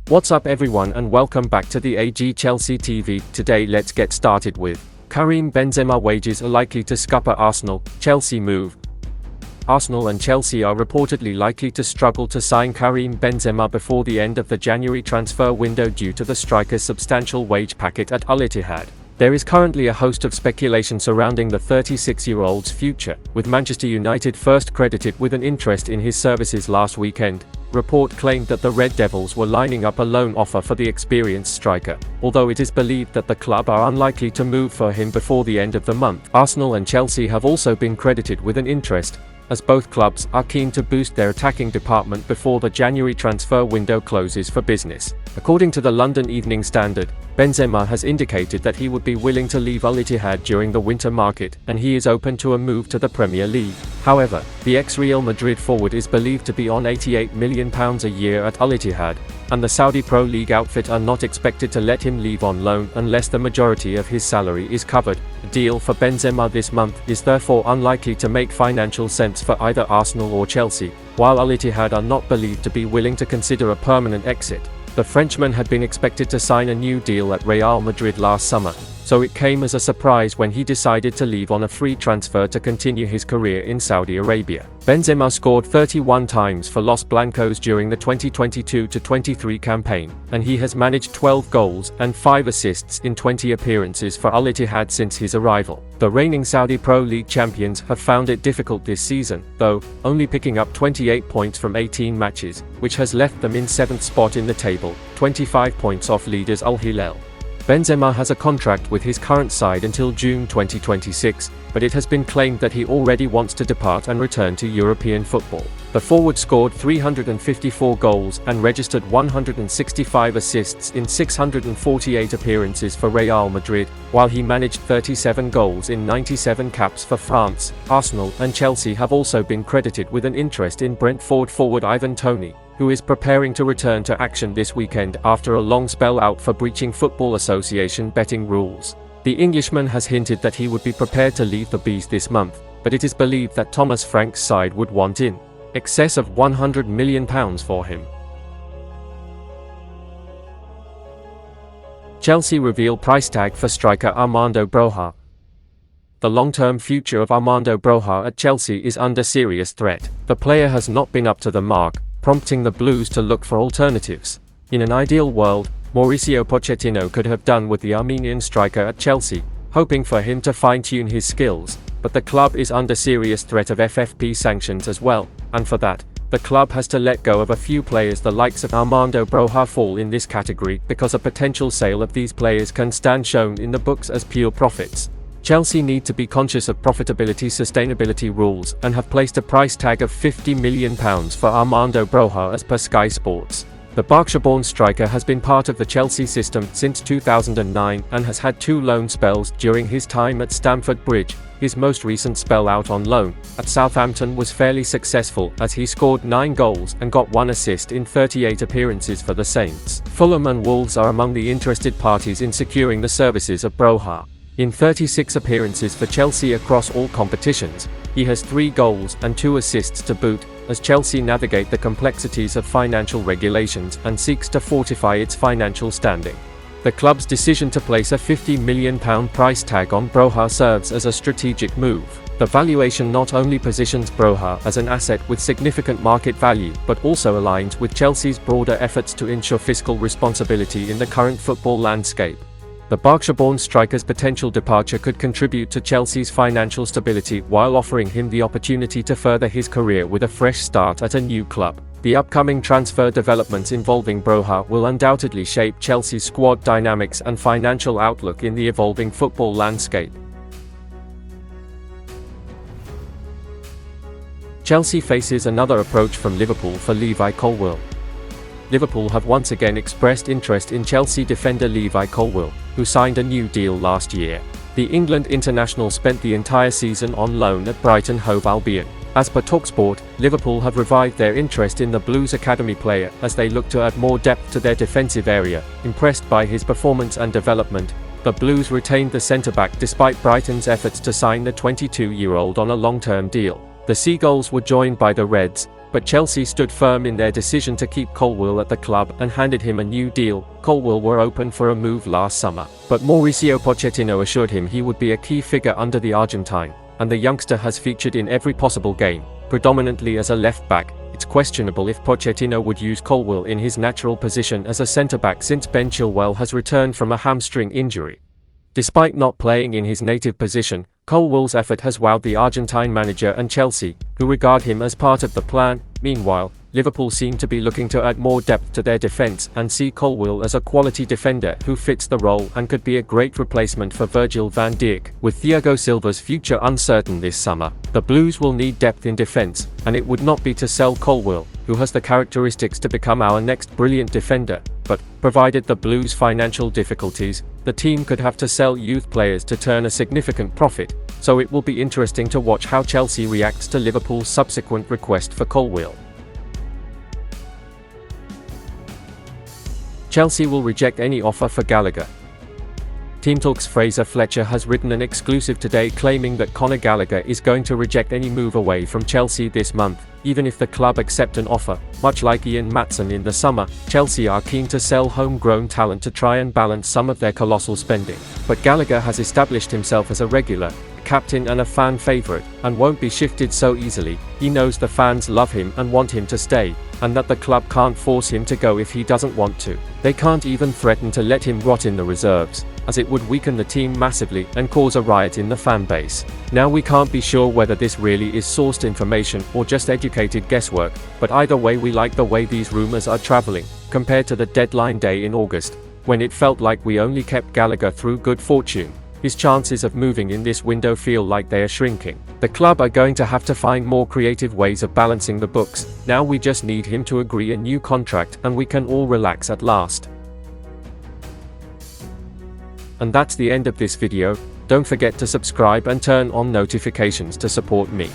What's up everyone and welcome back to the AG Chelsea TV. Today let's get started with Karim Benzema wages are likely to scupper Arsenal, Chelsea move. Arsenal and Chelsea are reportedly likely to struggle to sign Karim Benzema before the end of the January transfer window due to the striker's substantial wage packet at Al Ittihad. There is currently a host of speculation surrounding the 36-year-old's future, with Manchester United first credited with an interest in his services last weekend. Report claimed that the Red Devils were lining up a loan offer for the experienced striker, although it is believed that the club are unlikely to move for him before the end of the month. Arsenal and Chelsea have also been credited with an interest, as both clubs are keen to boost their attacking department before the January transfer window closes for business. According to the London Evening Standard, Benzema has indicated that he would be willing to leave Al Ittihad during the winter market, and he is open to a move to the Premier League. However, the ex-Real Madrid forward is believed to be on £88 million a year at Al Ittihad, and the Saudi Pro League outfit are not expected to let him leave on loan unless the majority of his salary is covered. A deal for Benzema this month is therefore unlikely to make financial sense for either Arsenal or Chelsea, while Al Ittihad are not believed to be willing to consider a permanent exit. The Frenchman had been expected to sign a new deal at Real Madrid last summer, so it came as a surprise when he decided to leave on a free transfer to continue his career in Saudi Arabia. Benzema scored 31 times for Los Blancos during the 2022-23 campaign, and he has managed 12 goals and 5 assists in 20 appearances for Al Ittihad since his arrival. The reigning Saudi Pro League champions have found it difficult this season, though, only picking up 28 points from 18 matches, which has left them in 7th spot in the table, 25 points off leaders Al Hilal. Benzema has a contract with his current side until June 2026, but it has been claimed that he already wants to depart and return to European football. The forward scored 354 goals and registered 165 assists in 648 appearances for Real Madrid, while he managed 37 goals in 97 caps for France. Arsenal and Chelsea have also been credited with an interest in Brentford forward Ivan Toney, who is preparing to return to action this weekend after a long spell out for breaching Football Association betting rules. The Englishman has hinted that he would be prepared to leave the Bees this month, but it is believed that Thomas Frank's side would want in excess of £100 million for him. Chelsea reveal price tag for striker Armando Broja. The long-term future of Armando Broja at Chelsea is under serious threat. The player has not been up to the mark, prompting the Blues to look for alternatives. In an ideal world, Mauricio Pochettino could have done with the Armenian striker at Chelsea, hoping for him to fine-tune his skills, but the club is under serious threat of FFP sanctions as well, and for that, the club has to let go of a few players. The likes of Armando Broja fall in this category because a potential sale of these players can stand shown in the books as pure profits. Chelsea need to be conscious of sustainability rules and have placed a price tag of £50 million for Armando Broja as per Sky Sports. The Berkshire-born striker has been part of the Chelsea system since 2009 and has had 2 loan spells during his time at Stamford Bridge. His most recent spell out on loan at Southampton was fairly successful as he scored 9 goals and got 1 assist in 38 appearances for the Saints. Fulham and Wolves are among the interested parties in securing the services of Broja. In 36 appearances for Chelsea across all competitions, he has 3 goals and 2 assists to boot, as Chelsea navigate the complexities of financial regulations and seeks to fortify its financial standing. The club's decision to place a £50 million price tag on Broja serves as a strategic move. The valuation not only positions Broja as an asset with significant market value, but also aligns with Chelsea's broader efforts to ensure fiscal responsibility in the current football landscape. The Berkshire-born striker's potential departure could contribute to Chelsea's financial stability while offering him the opportunity to further his career with a fresh start at a new club. The upcoming transfer developments involving Broja will undoubtedly shape Chelsea's squad dynamics and financial outlook in the evolving football landscape. Chelsea faces another approach from Liverpool for Levi Cwell. Liverpool have once again expressed interest in Chelsea defender Levi Cwell, who signed a new deal last year. The England international spent the entire season on loan at Brighton Hove Albion. As per TalkSport, Liverpool have revived their interest in the Blues academy player as they look to add more depth to their defensive area. Impressed by his performance and development, the Blues retained the centre-back despite Brighton's efforts to sign the 22-year-old on a long-term deal. The Seagulls were joined by the Reds, but Chelsea stood firm in their decision to keep Colwill at the club and handed him a new deal. Colwill were open for a move last summer, but Mauricio Pochettino assured him he would be a key figure under the Argentine, and the youngster has featured in every possible game, predominantly as a left-back. It's questionable if Pochettino would use Colwill in his natural position as a centre-back since Ben Chilwell has returned from a hamstring injury. Despite not playing in his native position, Colwill's effort has wowed the Argentine manager and Chelsea, who regard him as part of the plan. Meanwhile, Liverpool seem to be looking to add more depth to their defence and see Colwill as a quality defender who fits the role and could be a great replacement for Virgil van Dijk. With Thiago Silva's future uncertain this summer, the Blues will need depth in defence, and it would not be to sell Colwill, who has the characteristics to become our next brilliant defender. But, provided the Blues' financial difficulties, the team could have to sell youth players to turn a significant profit, so it will be interesting to watch how Chelsea reacts to Liverpool's subsequent request for Colwill. Chelsea will reject any offer for Gallagher. Team Talk's Fraser Fletcher has written an exclusive today claiming that Conor Gallagher is going to reject any move away from Chelsea this month, even if the club accept an offer. Much like Ian Maatsen in the summer, Chelsea are keen to sell homegrown talent to try and balance some of their colossal spending. But Gallagher has established himself as a regular, captain and a fan favourite, and won't be shifted so easily. He knows the fans love him and want him to stay, and that the club can't force him to go if he doesn't want to. They can't even threaten to let him rot in the reserves, as it would weaken the team massively and cause a riot in the fan base. Now we can't be sure whether this really is sourced information or just educated guesswork, but either way we like the way these rumours are travelling, compared to the deadline day in August, when it felt like we only kept Gallagher through good fortune. His chances of moving in this window feel like they are shrinking. The club are going to have to find more creative ways of balancing the books. Now we just need him to agree a new contract and we can all relax at last. And that's the end of this video. Don't forget to subscribe and turn on notifications to support me.